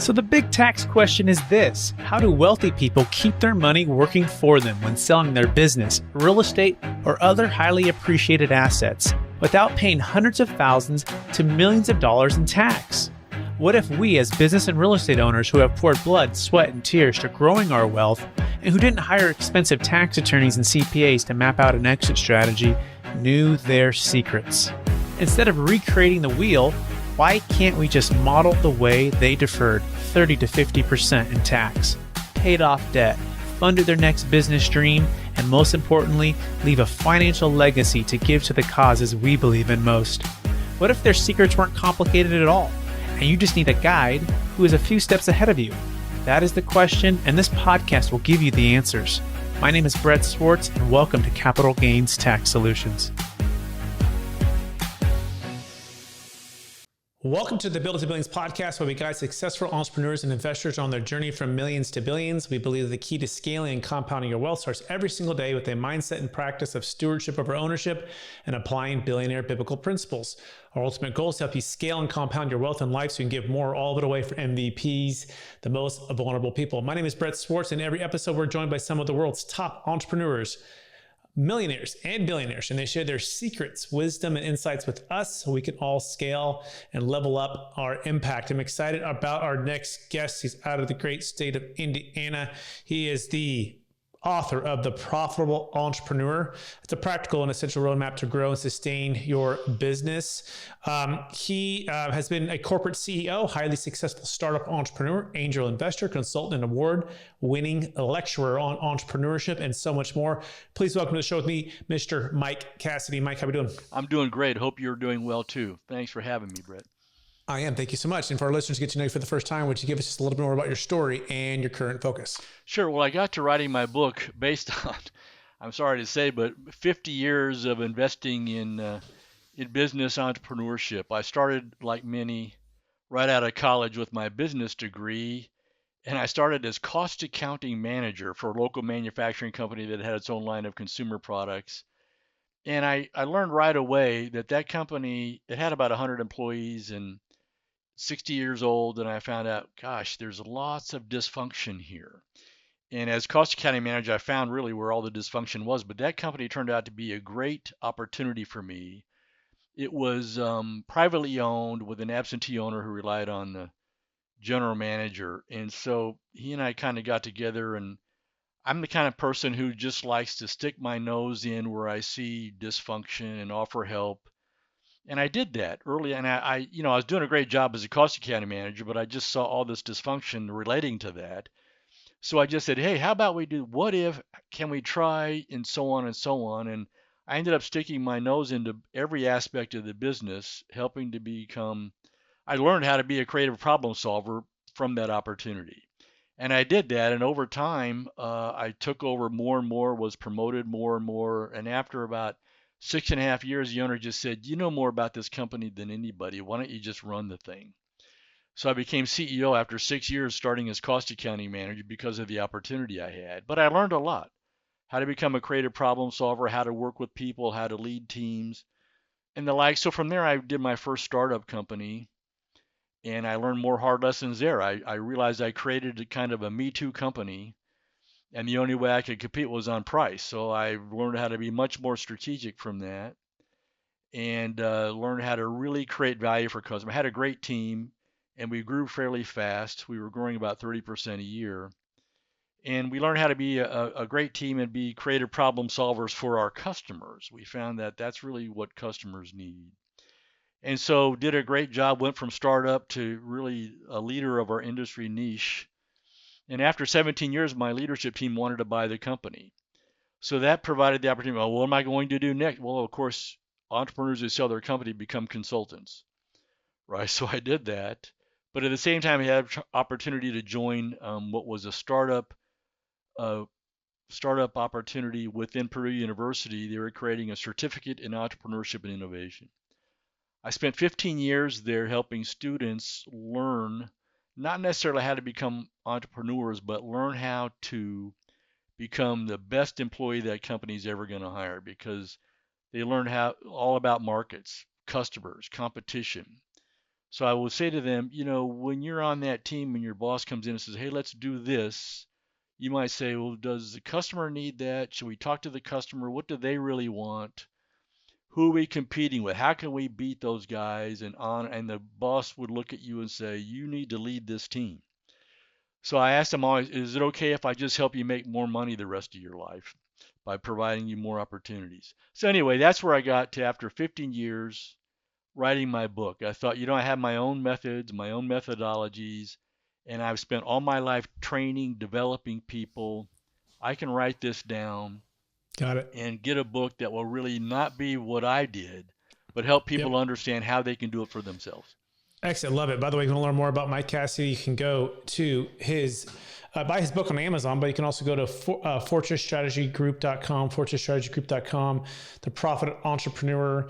So the big tax question is this: how do wealthy people keep their money working for them when selling their business, real estate, or other highly appreciated assets without paying hundreds of thousands to millions of dollars in tax? What if we, as business and real estate owners who have poured blood, sweat, and tears to growing our wealth, and who didn't hire expensive tax attorneys and CPAs to map out an exit strategy, knew their secrets? Instead of recreating the wheel, why can't we just model the way they deferred 30 to 50% in tax, paid off debt, funded their next business dream, and most importantly, leave a financial legacy to give to the causes we believe in most? What if their secrets weren't complicated at all, and you just need a guide who is a few steps ahead of you? That is the question, and this podcast will give you the answers. My name is Brett Swarts, and welcome to Capital Gains Tax Solutions. Welcome to the Build to Billions podcast, where we guide successful entrepreneurs and investors on their journey from millions to billions. We believe the key to scaling and compounding your wealth starts every single day with a mindset and practice of stewardship over ownership and applying billionaire biblical principles. Our ultimate goal is to help you scale and compound your wealth in life so you can give more, all of it away for MVPs, the most vulnerable people. My name is Brett Swarts, and every episode we're joined by some of the world's top entrepreneurs, millionaires and billionaires, and they share their secrets, wisdom, and insights with us so we can all scale and level up our impact. I'm excited about our next guest. He's out of the great state of Indiana. He is the author of The Profitable Entrepreneur. It's a practical and essential roadmap to grow and sustain your business. He has been a corporate CEO, highly successful startup entrepreneur, angel investor, consultant, and award-winning lecturer on entrepreneurship, and so much more. Please welcome to the show with me, Mr. Mike Cassidy. Mike, how are we doing? I'm doing great. Hope you're doing well too. Thanks for having me, Brett. I am. Thank you so much. And for our listeners to get to know you for the first time, would you give us just a little bit more about your story and your current focus? Sure. Well, I got to writing my book based on, I'm sorry to say, but 50 years of investing in business entrepreneurship. I started, like many, right out of college with my business degree, and I started as cost accounting manager for a local manufacturing company that had its own line of consumer products. And I learned right away that company, it had about 100 employees and 60 years old, and I found out, gosh, there's lots of dysfunction here. And as cost accounting manager, I found really where all the dysfunction was. But that company turned out to be a great opportunity for me. It was privately owned with an absentee owner who relied on the general manager. And so he and I kind of got together, and I'm the kind of person who just likes to stick my nose in where I see dysfunction and offer help. And I did that early, and I was doing a great job as a cost accounting manager, but I just saw all this dysfunction relating to that. So I just said, hey, how about we do, what if, can we try, and so on and so on. And I ended up sticking my nose into every aspect of the business, helping to I learned how to be a creative problem solver from that opportunity. And I did that, and over time, I took over more and more, was promoted more and more, and after about 6.5 years, the owner just said, you know more about this company than anybody. Why don't you just run the thing? So I became CEO after 6 years, starting as cost accounting manager because of the opportunity I had. But I learned a lot, how to become a creative problem solver, how to work with people, how to lead teams, and the like. So from there, I did my first startup company, and I learned more hard lessons there. I realized I created a kind of a Me Too company, and the only way I could compete was on price. So I learned how to be much more strategic from that, and learned how to really create value for customers. I had a great team, and we grew fairly fast. We were growing about 30% a year. And we learned how to be a great team and be creative problem solvers for our customers. We found that that's really what customers need. And so did a great job, went from startup to really a leader of our industry niche. And after 17 years, my leadership team wanted to buy the company. So that provided the opportunity. Well, what am I going to do next? Well, of course, entrepreneurs who sell their company become consultants, right? So I did that. But at the same time, I had an opportunity to join what was a startup opportunity within Purdue University. They were creating a certificate in entrepreneurship and innovation. I spent 15 years there helping students learn not necessarily how to become entrepreneurs, but learn how to become the best employee that company's ever going to hire, because they learn all about markets, customers, competition. So I will say to them, when you're on that team and your boss comes in and says, hey, let's do this, you might say, well, does the customer need that? Should we talk to the customer? What do they really want? Who are we competing with? How can we beat those guys? And the boss would look at you and say, you need to lead this team. So I asked them always, is it okay if I just help you make more money the rest of your life by providing you more opportunities? So anyway, that's where I got to after 15 years writing my book. I thought, I have my own methods, my own methodologies, and I've spent all my life training, developing people. I can write this down Got it. and get a book that will really not be what I did, but help Yep. people understand how they can do it for themselves. Excellent. Love it. By the way, if you want to learn more about Mike Cassidy, you can go to buy his book on Amazon, but you can also go to fortressstrategygroup.com, fortressstrategygroup.com, The Profit Entrepreneur.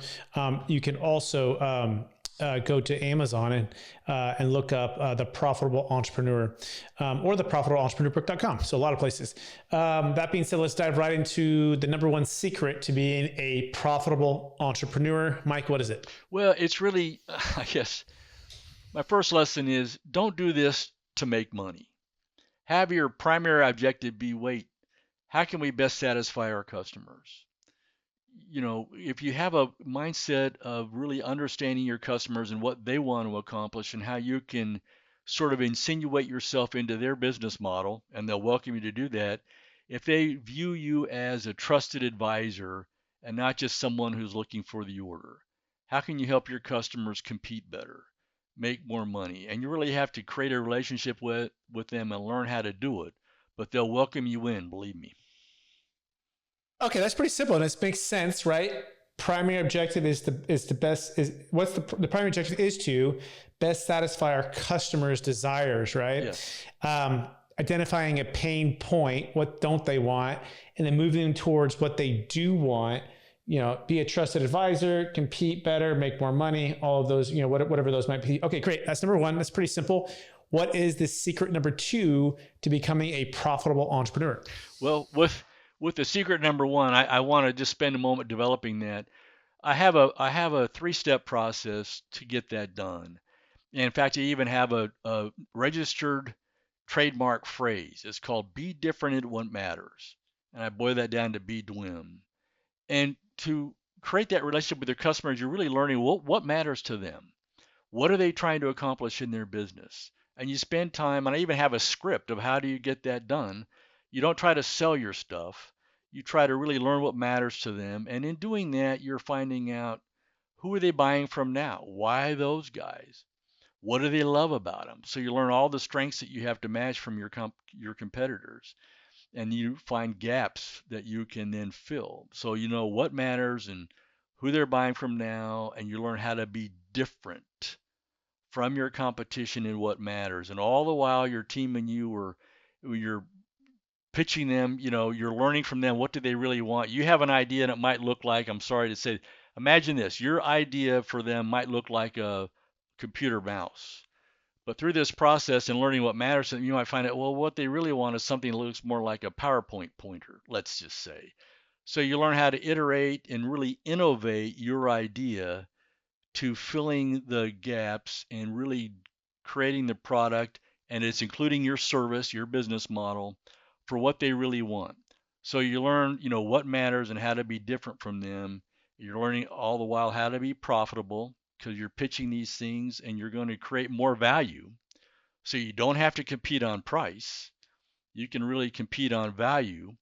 You can also go to Amazon and look up The Profitable Entrepreneur or the profitableentrepreneurbook.com. So a lot of places. That being said, let's dive right into the number one secret to being a profitable entrepreneur. Mike, what is it? Well, it's really, I guess, my first lesson is don't do this to make money. Have your primary objective be, wait, how can we best satisfy our customers? If you have a mindset of really understanding your customers and what they want to accomplish and how you can sort of insinuate yourself into their business model, and they'll welcome you to do that, if they view you as a trusted advisor and not just someone who's looking for the order, how can you help your customers compete better, make more money? And you really have to create a relationship with them and learn how to do it, but they'll welcome you in, believe me. Okay, that's pretty simple, and it makes sense, right? Primary objective is the primary objective is to best satisfy our customers' desires, right? Yes. Identifying a pain point, what don't they want, and then moving them towards what they do want. Be a trusted advisor, compete better, make more money, all of those, whatever those might be. Okay, great. That's number one. That's pretty simple. What is the secret number two to becoming a profitable entrepreneur? Well, with the secret number one, I want to just spend a moment developing that. I have a 3-step process to get that done. And in fact, I even have a registered trademark phrase. It's called "Be different in what matters," and I boil that down to "Be dwim." And to create that relationship with your customers, you're really learning what matters to them. What are they trying to accomplish in their business? And you spend time, and I even have a script of how do you get that done. You don't try to sell your stuff. You try to really learn what matters to them. And in doing that, you're finding out who are they buying from now? Why those guys? What do they love about them? So you learn all the strengths that you have to match from your competitors. And you find gaps that you can then fill. So you know what matters and who they're buying from now, and you learn how to be different from your competition in what matters. And all the while your team and you're pitching them, you're learning from them, what do they really want? You have an idea and it might look like, I'm sorry to say, imagine this, your idea for them might look like a computer mouse. But through this process and learning what matters to them, you might find out, well, what they really want is something that looks more like a PowerPoint pointer, let's just say. So you learn how to iterate and really innovate your idea to filling the gaps and really creating the product, and it's including your service, your business model for what they really want. So you learn, what matters and how to be different from them. You're learning all the while how to be profitable, because you're pitching these things and you're going to create more value. So you don't have to compete on price. You can really compete on value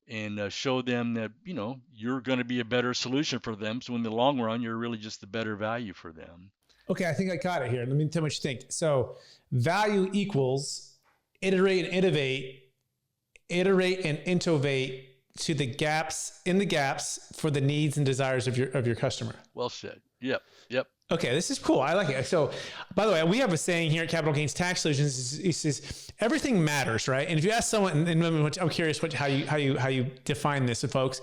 and show them that, you're going to be a better solution for them. So in the long run, you're really just the better value for them. Okay, I think I got it here. Let me tell you what you think. So value equals iterate and innovate to the gaps for the needs and desires of your customer. Well said. Yep. Okay, this is cool. I like it. So, by the way, we have a saying here at Capital Gains Tax Solutions. It says everything matters, right? And if you ask someone, and I'm curious how you define this to folks.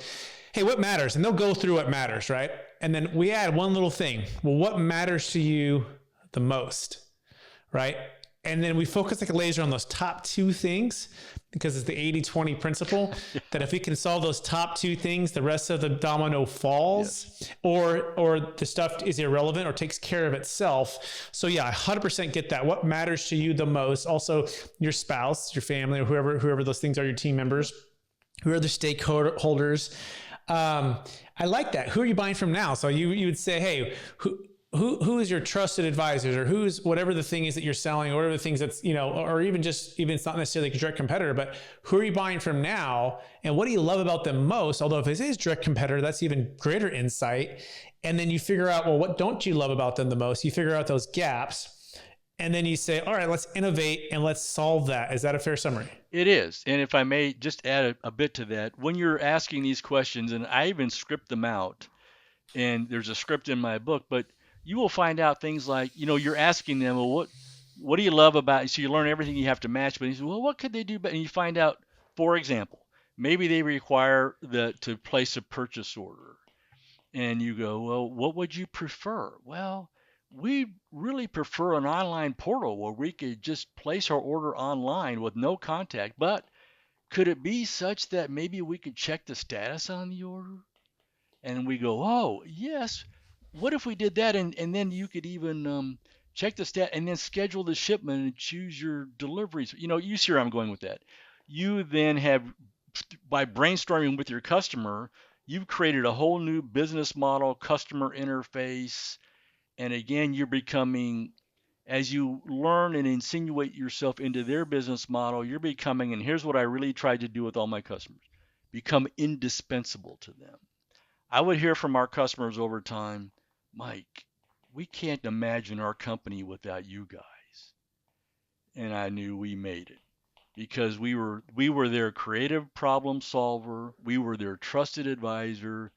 Hey, what matters? And they'll go through what matters, right? And then we add one little thing. Well, what matters to you the most, right? And then we focus like a laser on those top two things because it's the 80-20 principle that if we can solve those top two things, the rest of the domino falls. Yes. or the stuff is irrelevant or takes care of itself. So yeah, I 100% get that. What matters to you the most? Also your spouse, your family, or whoever those things are, your team members, who are the stakeholders. I like that. Who are you buying from now? So you would say, hey, who is your trusted advisors, or who's whatever the thing is that you're selling, or whatever the things that's, or even it's not necessarily a direct competitor, but who are you buying from now? And what do you love about them most? Although if it is direct competitor, that's even greater insight. And then you figure out, well, what don't you love about them the most? You figure out those gaps. And then you say, all right, let's innovate and let's solve that. Is that a fair summary? It is. And if I may just add a bit to that, when you're asking these questions, and I even script them out, and there's a script in my book, but you will find out things like, you're asking them, well, what do you love about it? So you learn everything you have to match, but you say, well, what could they do better? And you find out, for example, maybe they require to place a purchase order. And you go, well, what would you prefer? Well, we really prefer an online portal where we could just place our order online with no contact. But could it be such that maybe we could check the status on the order? And we go, oh, yes. What if we did that? And then you could even check the stat and then schedule the shipment and choose your deliveries. You see where I'm going with that. You then have, by brainstorming with your customer, you've created a whole new business model, customer interface. And again, you're becoming, as you learn and insinuate yourself into their business model, you're becoming, and here's what I really tried to do with all my customers, become indispensable to them. I would hear from our customers over time, Mike, we can't imagine our company without you guys. And I knew we made it because we were their creative problem solver. We were their trusted advisor.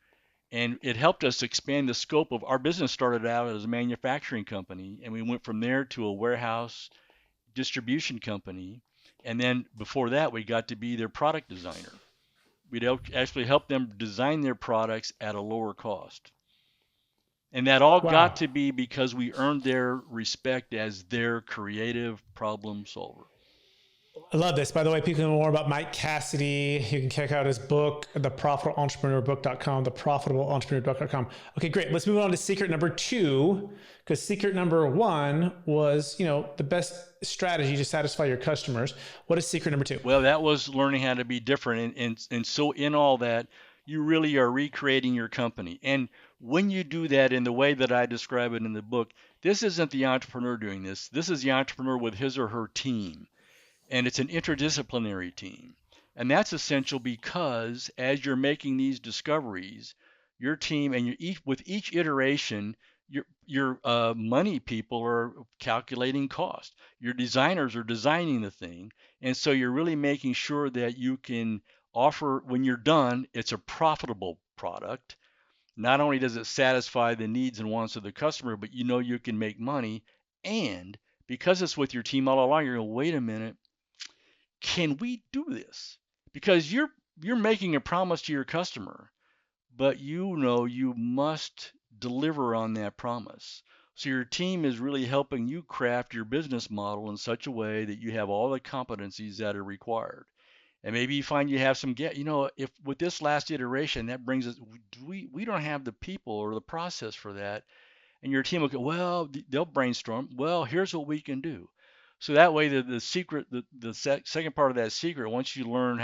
And it helped us expand the scope of our business. Started out as a manufacturing company, and we went from there to a warehouse distribution company. And then before that, we got to be their product designer. We'd actually help them design their products at a lower cost. And that all got to be because we earned their respect as their creative problem solver. I love this. By the way, people know more about Mike Cassidy. You can check out his book, theprofitablentrepreneur.com, theprofitablentrepreneur.com. Okay, great. Let's move on to secret number 2, because secret number 1 was, the best strategy to satisfy your customers. What is secret number 2? Well, that was learning how to be different. And so in all that, you really are recreating your company. And when you do that in the way that I describe it in the book, this isn't the entrepreneur doing this. This is the entrepreneur with his or her team. And it's an interdisciplinary team. And that's essential because as you're making these discoveries, your team and with each iteration, your money people are calculating cost. Your designers are designing the thing. And so you're really making sure that you can offer, when you're done, it's a profitable product. Not only does it satisfy the needs and wants of the customer, but you can make money. And because it's with your team all along, you're going, wait a minute, can we do this? Because you're making a promise to your customer, but you must deliver on that promise. So your team is really helping you craft your business model in such a way that you have all the competencies that are required. And maybe you find you have some if with this last iteration, that brings us, we don't have the people or the process for that. And your team will go, well, they'll brainstorm. Well, here's what we can do. So that way, the secret, the second part of that secret, once you learn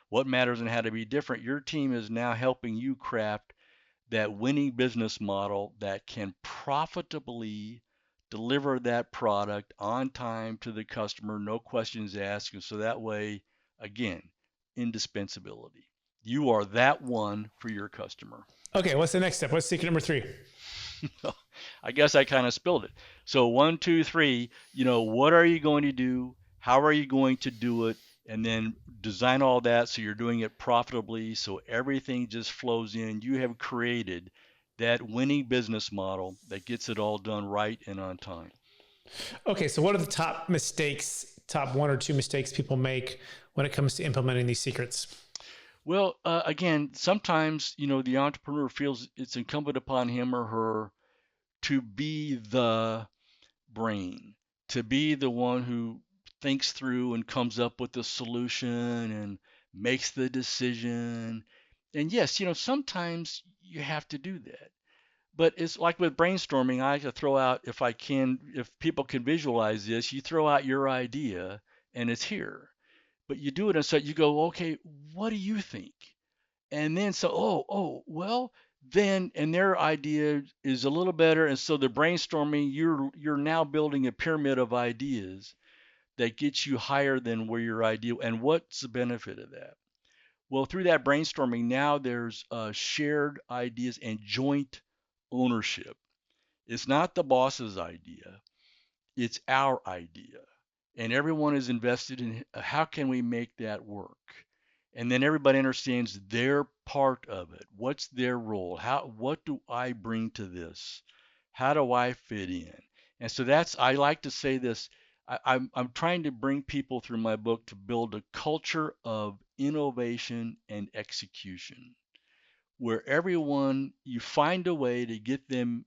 what matters and how to be different, your team is now helping you craft that winning business model that can profitably deliver that product on time to the customer, no questions asked. And so that way, again, indispensability. You are that one for your customer. Okay, what's the next step? What's secret number 3? I guess I kind of spilled it. So 1, 2, 3, what are you going to do? How are you going to do it? And then design all that so you're doing it profitably, so everything just flows in. You have created that winning business model that gets it all done right and on time. Okay, so what are the top 1 or 2 mistakes people make when it comes to implementing these secrets? Well, again, sometimes, the entrepreneur feels it's incumbent upon him or her to be the brain, to be the one who thinks through and comes up with the solution and makes the decision. And yes, sometimes you have to do that. But it's like with brainstorming, I like to throw out, if people can visualize this, you throw out your idea and it's here. But you do it and so you go, okay, what do you think? And then so, well, then, and their idea is a little better. And so the brainstorming, you're now building a pyramid of ideas that gets you higher than where your idea. And what's the benefit of that? Well, through that brainstorming, now there's shared ideas and joint ownership. It's not the boss's idea, it's our idea. And everyone is invested in how can we make that work? And then everybody understands their part of it. What's their role? What do I bring to this? How do I fit in? And so I like to say this. I'm trying to bring people through my book to build a culture of innovation and execution where everyone you find a way to get them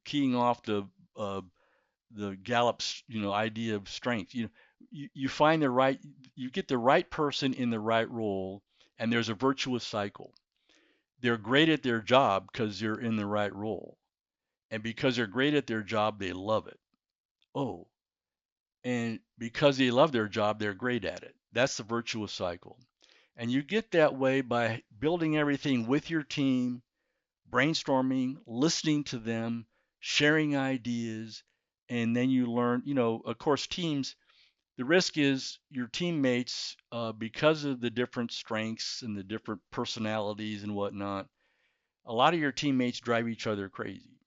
keying off uh, the Gallup's idea of strength. You find you get the right person in the right role, and there's a virtuous cycle. They're great at their job because they're in the right role, and because they're great at their job, they love it. Oh, and because they love their job, they're great at it. That's the virtuous cycle. And you get that way by building everything with your team, brainstorming, listening to them, sharing ideas, and then you learn, of course, teams, the risk is your teammates, because of the different strengths and the different personalities and whatnot, a lot of your teammates drive each other crazy.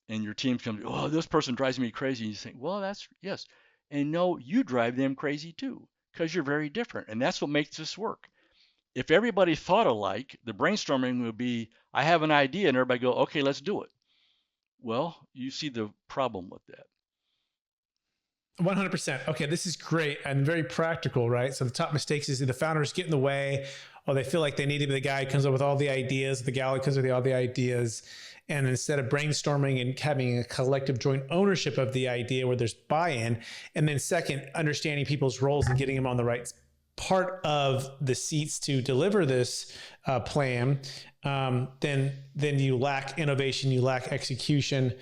And your team comes, oh, this person drives me crazy. And you think, well, that's, yes. And no, you drive them crazy too, because you're very different. And that's what makes this work. If everybody thought alike, the brainstorming would be, I have an idea, and everybody go, okay, let's do it. Well, you see the problem with that. 100%. Okay, this is great and very practical, right? So the top mistakes is the founders get in the way, or they feel like they need to be the guy who comes up with all the ideas, the gal who comes up with all the ideas. And instead of brainstorming and having a collective joint ownership of the idea where there's buy-in, and then second, understanding people's roles and getting them on the right part of the seats to deliver this plan, then you lack innovation, you lack execution,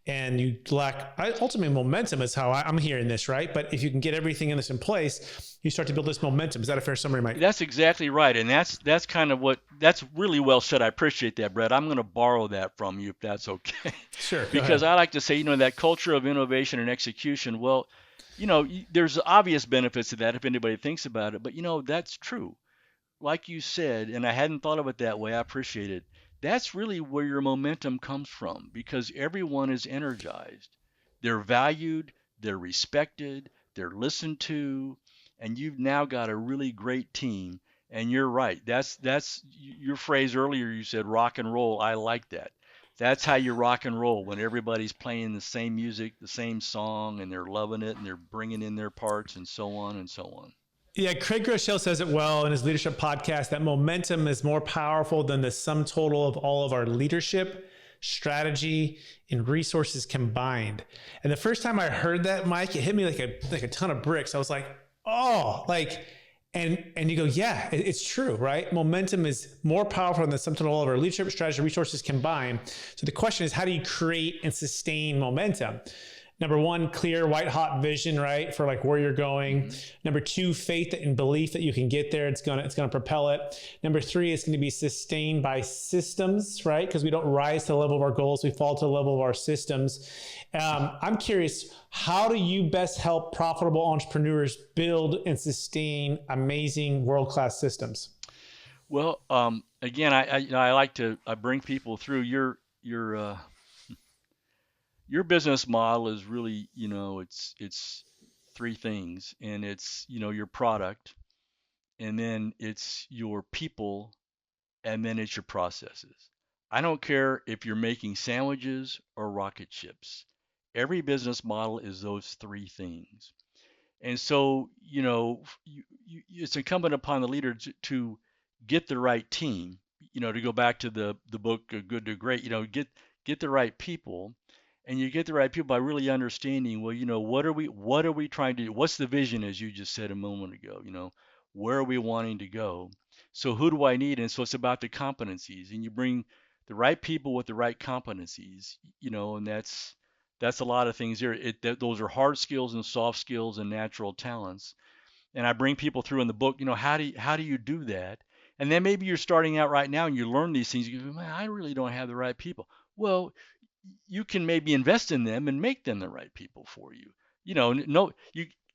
and you lack ultimately momentum is how I'm hearing this, right? But if you can get everything in this in place, you start to build this momentum. Is that a fair summary, Mike? That's exactly right. And that's kind of that's really well said. I appreciate that, Brett. I'm going to borrow that from you if that's okay. Sure. Because I like to say, that culture of innovation and execution, well, there's obvious benefits to that if anybody thinks about it, but that's true. Like you said, and I hadn't thought of it that way, I appreciate it. That's really where your momentum comes from because everyone is energized. They're valued, they're respected, they're listened to, and you've now got a really great team. And you're right. That's your phrase earlier. You said rock and roll. I like that. That's how you rock and roll when everybody's playing the same music, the same song, and they're loving it and they're bringing in their parts and so on and so on. Yeah, Craig Groeschel says it well in his leadership podcast that momentum is more powerful than the sum total of all of our leadership, strategy, and resources combined. And the first time I heard that, Mike, it hit me like a ton of bricks. I was like, oh, and you go, yeah, it's true, right? Momentum is more powerful than the sum total of all of our leadership, strategy, resources combined. So the question is, how do you create and sustain momentum? Number one, clear, white hot vision, right? For like where you're going. Mm-hmm. Number two, faith and belief that you can get there. It's gonna propel it. Number three, it's gonna be sustained by systems, right? Because we don't rise to the level of our goals, we fall to the level of our systems. I'm curious, how do you best help profitable entrepreneurs build and sustain amazing world-class systems? Well, again, I like to bring people through your business model is really, it's three things, and it's, your product, and then it's your people, and then it's your processes. I don't care if you're making sandwiches or rocket ships. Every business model is those three things. And so, it's incumbent upon the leader to get the right team, to go back to the book Good to Great, get the right people. And you get the right people by really understanding, well, what are we trying to do? What's the vision, as you just said a moment ago? Where are we wanting to go? So who do I need? And so it's about the competencies, and you bring the right people with the right competencies, and that's a lot of things here. Those are hard skills and soft skills and natural talents. And I bring people through in the book, how do you do that? And then maybe you're starting out right now and you learn these things. You go, man, I really don't have the right people. Well, you can maybe invest in them and make them the right people for you. No,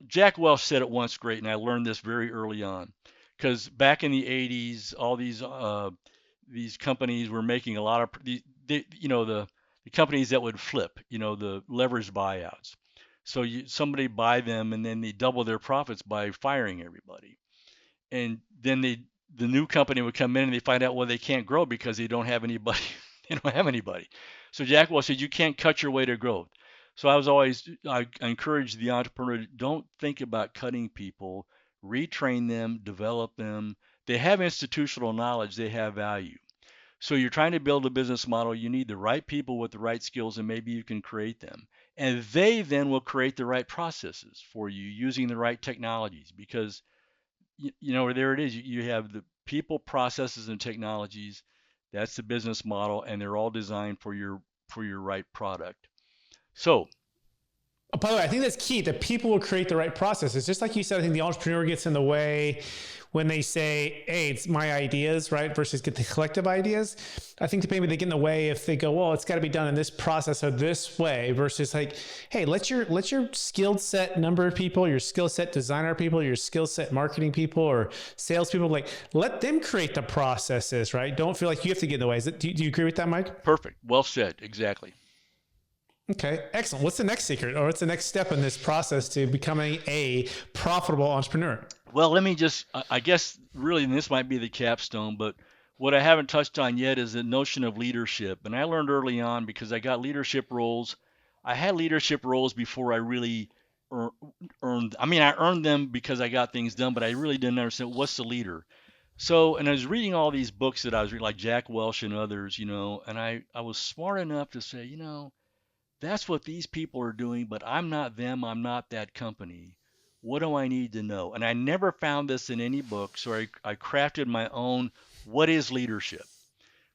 Jack Welch said it once great, and I learned this very early on, because back in the 80s, all these companies were making a lot of the companies that would flip, the leveraged buyouts. So somebody buy them and then they double their profits by firing everybody. And then the new company would come in and they find out, well, they can't grow because they don't have anybody. They don't have anybody. So Jack Welch said, you can't cut your way to growth. So I encourage the entrepreneur, don't think about cutting people, retrain them, develop them. They have institutional knowledge, they have value. So you're trying to build a business model, you need the right people with the right skills, and maybe you can create them. And they then will create the right processes for you using the right technologies, because there it is. You have the people, processes, and technologies. That's the business model, and they're all designed for your right product. So, by the way, I think that's key. The people will create the right processes. Just like you said, I think the entrepreneur gets in the way when they say, hey, it's my ideas, right? Versus get the collective ideas. I think that maybe they get in the way if they go, well, it's got to be done in this process or this way, versus like, hey, let your skill set number of people, your skill set designer people, your skill set marketing people or sales people, like let them create the processes, right? Don't feel like you have to get in the way. Do you agree with that, Mike? Perfect. Well said. Exactly. Okay, excellent. What's the next secret, or what's the next step in this process to becoming a profitable entrepreneur? Well, let me just, I guess, really, and this might be the capstone, but what I haven't touched on yet is the notion of leadership. And I learned early on, because I got leadership roles. I had leadership roles before I really earned. I mean, I earned them because I got things done, but I really didn't understand what's the leader. So, and I was reading all these books that I was reading, like Jack Welch and others, and I was smart enough to say, that's what these people are doing, but I'm not them. I'm not that company. What do I need to know? And I never found this in any book, so I crafted my own. What is leadership?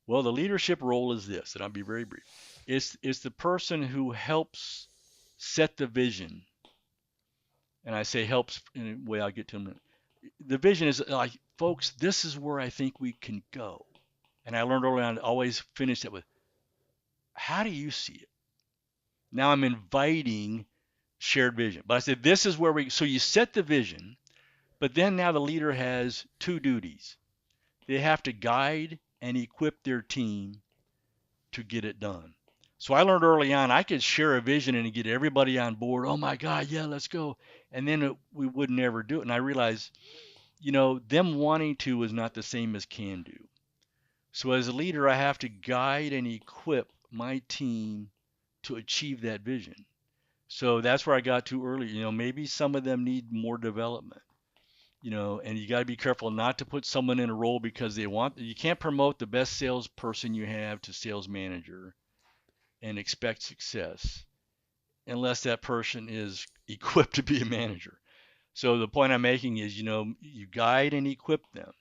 Well, the leadership role is this, and I'll be very brief. It's the person who helps set the vision. And I say helps in a way I'll get to in a minute. The vision is like, folks, this is where I think we can go. And I learned early on to always finish it with, how do you see it? Now I'm inviting shared vision. But I said, this is where so you set the vision, but then now the leader has two duties. They have to guide and equip their team to get it done. So I learned early on, I could share a vision and get everybody on board. Oh my God, yeah, let's go. And then we would never do it. And I realized, them wanting to is not the same as can do. So as a leader, I have to guide and equip my team to achieve that vision. So that's where I got to early. Maybe some of them need more development. And you got to be careful not to put someone in a role because you can't promote the best salesperson you have to sales manager and expect success unless that person is equipped to be a manager. So the point I'm making is, you guide and equip them.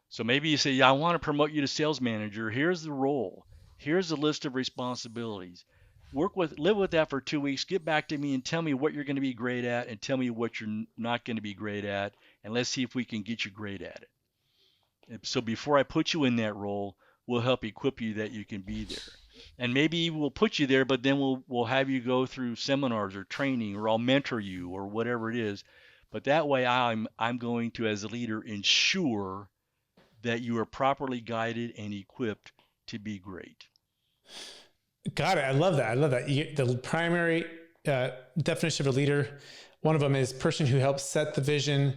So maybe you say, yeah, I want to promote you to sales manager. Here's the role. Here's the list of responsibilities. Live with that for 2 weeks. Get back to me and tell me what you're going to be great at and tell me what you're not going to be great at. And let's see if we can get you great at it. So before I put you in that role, we'll help equip you that you can be there. And maybe we'll put you there, but then we'll have you go through seminars or training, or I'll mentor you or whatever it is. But that way I'm going to, as a leader, ensure that you are properly guided and equipped to be great. Got it. I love that. The primary definition of a leader, one of them is person who helps set the vision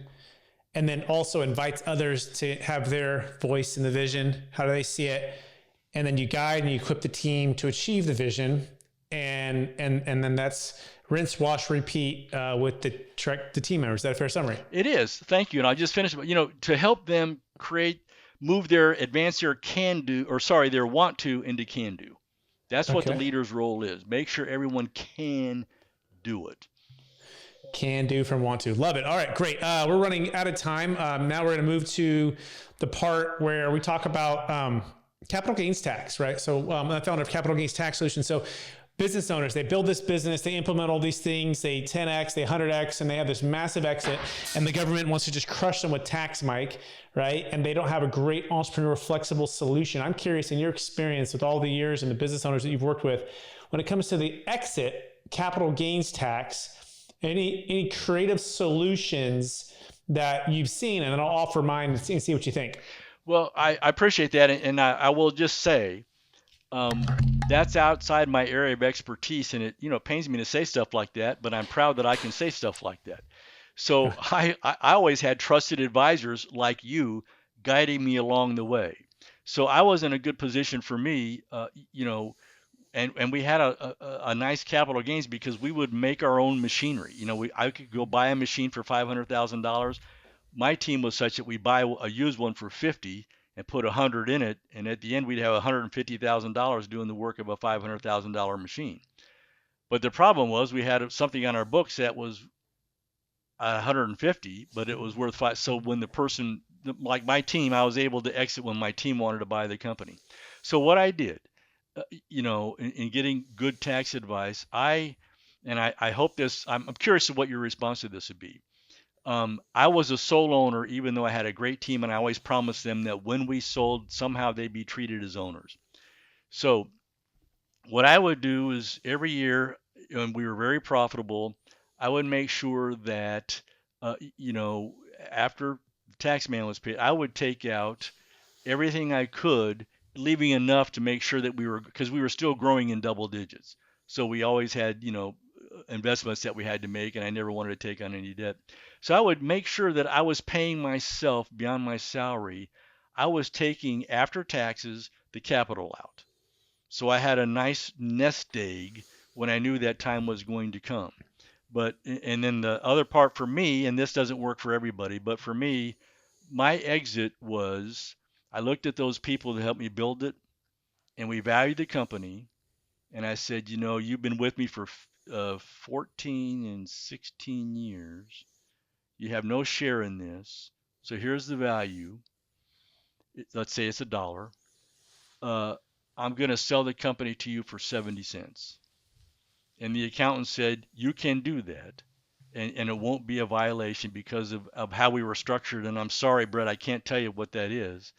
and then also invites others to have their voice in the vision. How do they see it? And then you guide and you equip the team to achieve the vision. And then that's rinse, wash, repeat with the team members. Is that a fair summary? It is. Thank you. And I just finished, to help them advance their want to into can do. That's what the Okay. leader's role is. Make sure everyone can do it. Can do from want to. Love it. All right, great. We're running out of time. Now we're going to move to the part where we talk about capital gains tax, right? So I'm the founder of Capital Gains Tax Solutions. So business owners, they build this business, they implement all these things, they 10X, they 100X, and they have this massive exit, and the government wants to just crush them with tax, Mike, right? And they don't have a great entrepreneur flexible solution. I'm curious, in your experience with all the years and the business owners that you've worked with, when it comes to the exit capital gains tax, any creative solutions that you've seen, and then I'll offer mine and see what you think. Well, I appreciate that, and I will just say that's outside my area of expertise, and it pains me to say stuff like that, but I'm proud that I can say stuff like that. So I always had trusted advisors like you guiding me along the way. So I was in a good position for me, and we had a nice capital gains because we would make our own machinery. I could go buy a machine for $500,000. My team was such that we buy a used one for 50 and put 100 in it, and at the end we'd have $150,000 doing the work of a $500,000 machine. But the problem was we had something on our books that was 150, but it was worth five. So when the person, like my team, I was able to exit when my team wanted to buy the company. So what I did, in getting good tax advice, I hope this. I'm curious of what your response to this would be. I was a sole owner, even though I had a great team, and I always promised them that when we sold, somehow they'd be treated as owners. So what I would do is every year, and we were very profitable, I would make sure that, after the tax man was paid, I would take out everything I could, leaving enough to make sure that because we were still growing in double digits. So we always had, investments that we had to make, and I never wanted to take on any debt. So I would make sure that I was paying myself beyond my salary. I was taking, after taxes, the capital out. So I had a nice nest egg when I knew that time was going to come. And then the other part for me, and this doesn't work for everybody, but for me, my exit was, I looked at those people that helped me build it, and we valued the company. And I said, you've been with me for 14 and 16 years. You have no share in this. So here's the value. Let's say it's $1. I'm going to sell the company to you for 70 cents. And the accountant said, you can do that. And it won't be a violation because of how we were structured. And I'm sorry, Brett, I can't tell you what that is.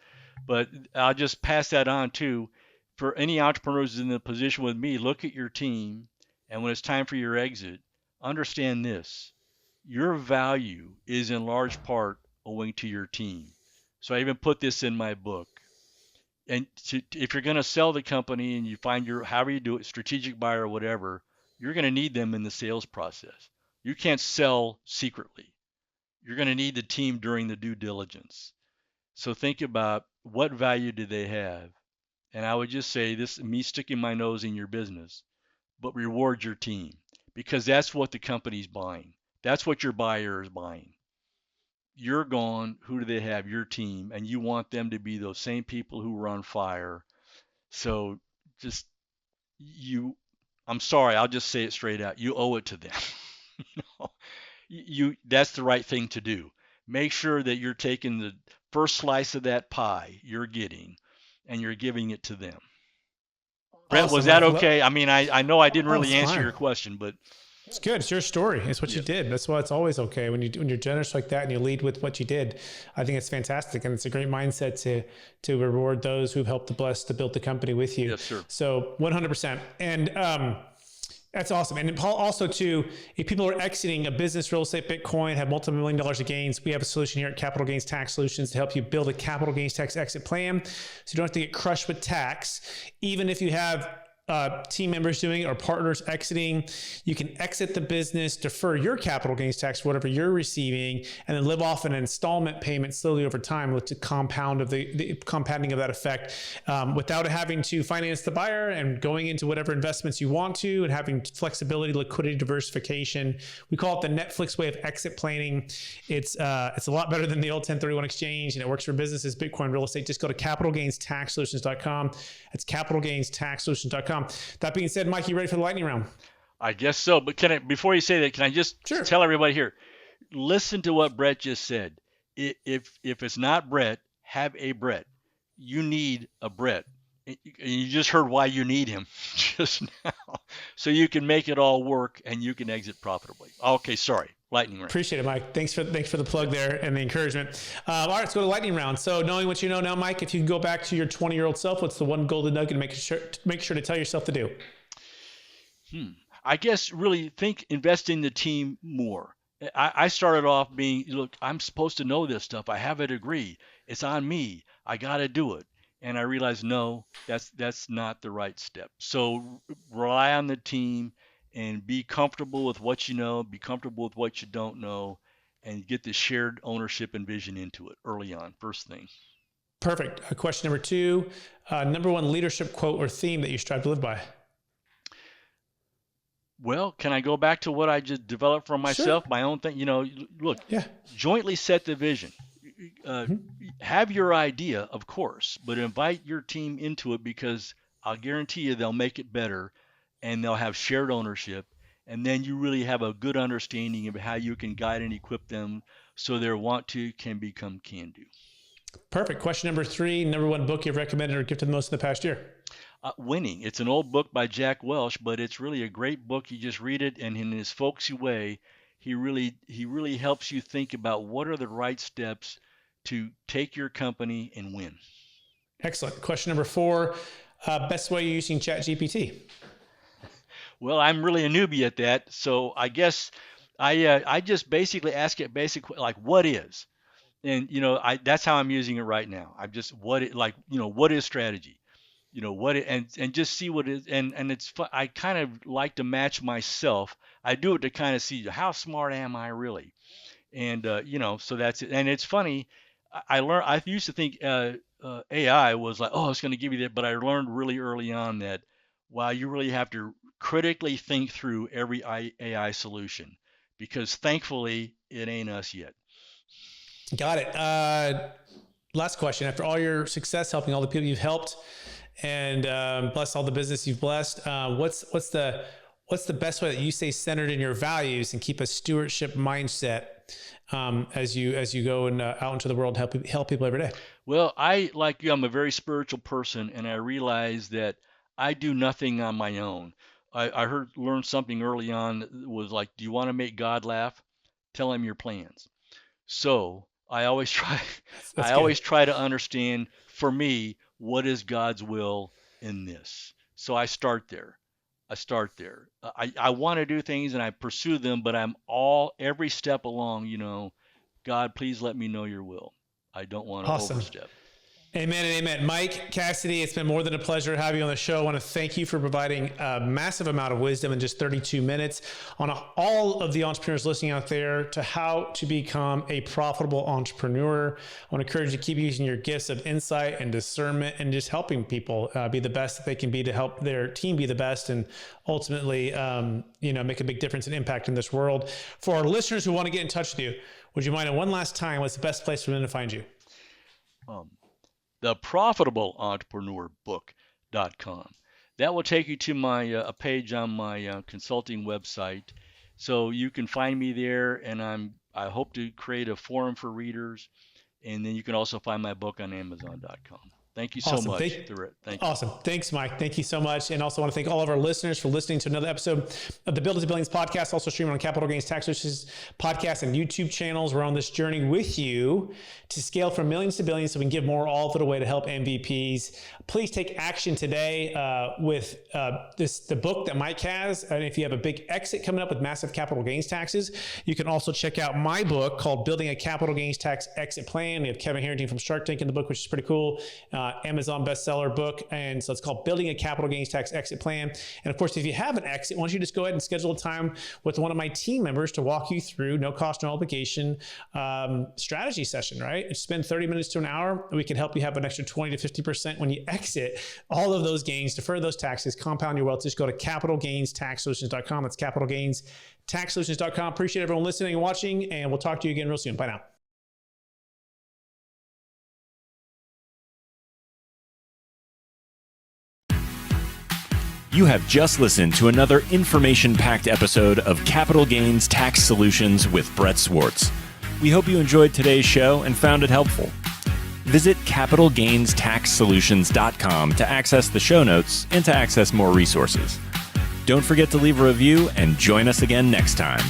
But I'll just pass that on too. For any entrepreneurs in the position with me, look at your team. And when it's time for your exit, understand this. Your value is in large part owing to your team. So I even put this in my book. And if you're going to sell the company and you find however you do it, strategic buyer or whatever, you're going to need them in the sales process. You can't sell secretly. You're going to need the team during the due diligence. So think about what value do they have? And I would just say this, me sticking my nose in your business, but reward your team because that's what the company's buying. That's what your buyer is buying. You're gone. Who do they have? Your team. And you want them to be those same people who were on fire. So just I'm sorry, I'll just say it straight out. You owe it to them. That's the right thing to do. Make sure that you're taking the first slice of that pie you're getting and you're giving it to them. Brett, Awesome. was that okay? I mean, I know I didn't really answer fine. your question, but It's good. It's your story. It's what you did. That's why it's always okay when you're generous like that and you lead with what you did. I think it's fantastic, and it's a great mindset to reward those who've helped to build the company with you. Yes, sir. So 100%. And that's awesome. And Paul, also too, if people are exiting a business, real estate, Bitcoin, have multi-million dollars of gains, we have a solution here at Capital Gains Tax Solutions to help you build a capital gains tax exit plan, so you don't have to get crushed with tax. Even if you have team members doing it or partners exiting, you can exit the business, defer your capital gains tax, whatever you're receiving, and then live off an installment payment slowly over time with the compounding of that effect, without having to finance the buyer and going into whatever investments you want to, and having flexibility, liquidity, diversification. We call it the Netflix way of exit planning. It's a lot better than the old 1031 exchange, and it works for businesses, Bitcoin, real estate. Just go to capitalgainstaxsolutions.com. That's capitalgainstaxsolutions.com. capitalgainstaxsolutions.com. That being said, Mike, you ready for the lightning round? I guess so. But before you say that, can I just tell everybody here, listen to what Brett just said. If it's not Brett, have a Brett. You need a Brett. And you just heard why you need him just now. So you can make it all work and you can exit profitably. Okay, sorry. Lightning round. Appreciate it, Mike. Thanks for the plug there and the encouragement. All right, let's go to lightning round. So knowing what you know now, Mike, if you can go back to your 20-year-old self, what's the one golden nugget to make sure to tell yourself to do? I guess really invest in the team more. I started off being, look, I'm supposed to know this stuff. I have a degree. It's on me. I got to do it. And I realized, no, that's not the right step. So rely on the team and be comfortable with what you know, be comfortable with what you don't know, and get the shared ownership and vision into it early on, first thing. Perfect. Question number 2, number 1 leadership quote or theme that you strive to live by? Well, can I go back to what I just developed for myself, my own thing? Look, jointly set the vision. Have your idea, of course, but invite your team into it, because I'll guarantee you they'll make it better and they'll have shared ownership. And then you really have a good understanding of how you can guide and equip them so their want to can become can do. Perfect. Question number 3, number 1 book you've recommended or gifted the most in the past year? Winning. It's an old book by Jack Welch, but it's really a great book. You just read it, and in his folksy way, he really helps you think about what are the right steps to take your company and win. Excellent. Question number 4, best way you're using ChatGPT? Well, I'm really a newbie at that, so I guess I just basically ask it like what is, and that's how I'm using it right now. I'm just what is strategy. And just see what it is, and it's fun. I kind of like to match myself. I do it to kind of see how smart am I really, and so that's it. And it's funny. I used to think AI was like, oh, it's going to give you that, but I learned really early on that while you really have to critically think through every AI solution, because thankfully it ain't us yet. Got it. Last question. After all your success helping all the people you've helped, and bless all the business you've blessed, what's the best way that you stay centered in your values and keep a stewardship mindset as you go and out into the world and help people every day? Well, like you, I'm a very spiritual person, and I realize that I do nothing on my own. I learned something early on that was like, do you want to make God laugh? Tell him your plans. So I always try. Always try to understand, for me, what is God's will in this. So I start there. I want to do things and I pursue them, but every step along, God, please let me know your will. I don't want to overstep. Amen and amen. Mike, Cassidy, it's been more than a pleasure having you on the show. I want to thank you for providing a massive amount of wisdom in just 32 minutes on all of the entrepreneurs listening out there to how to become a profitable entrepreneur. I want to encourage you to keep using your gifts of insight and discernment and just helping people be the best that they can be to help their team be the best and ultimately, make a big difference and impact in this world. For our listeners who want to get in touch with you, would you mind one last time, what's the best place for them to find you? theprofitablentrepreneur.com. That will take you to my a page on my consulting website, so you can find me there. And I hope to create a forum for readers, and then you can also find my book on Amazon.com. Thank you so much. Thank you. Awesome. Thanks, Mike. Thank you so much. And also want to thank all of our listeners for listening to another episode of the Build to Billions podcast, also streaming on Capital Gains Tax Solutions podcast and YouTube channels. We're on this journey with you to scale from millions to billions so we can give more all of it away to help MVPs. Please take action today with the book that Mike has. And if you have a big exit coming up with massive capital gains taxes, you can also check out my book called Building a Capital Gains Tax Exit Plan. We have Kevin Harrington from Shark Tank in the book, which is pretty cool. Amazon bestseller book. And so it's called Building a Capital Gains Tax Exit Plan. And of course, if you have an exit, why don't you just go ahead and schedule a time with one of my team members to walk you through, no cost, no obligation, strategy session, right? Spend 30 minutes to an hour. We can help you have an extra 20 to 50% when you exit all of those gains, defer those taxes, compound your wealth. Just go to capitalgainstaxsolutions.com. That's capitalgainstaxsolutions.com. Appreciate everyone listening and watching, and we'll talk to you again real soon. Bye now. You have just listened to another information-packed episode of Capital Gains Tax Solutions with Brett Swarts. We hope you enjoyed today's show and found it helpful. Visit capitalgainstaxsolutions.com to access the show notes and to access more resources. Don't forget to leave a review and join us again next time.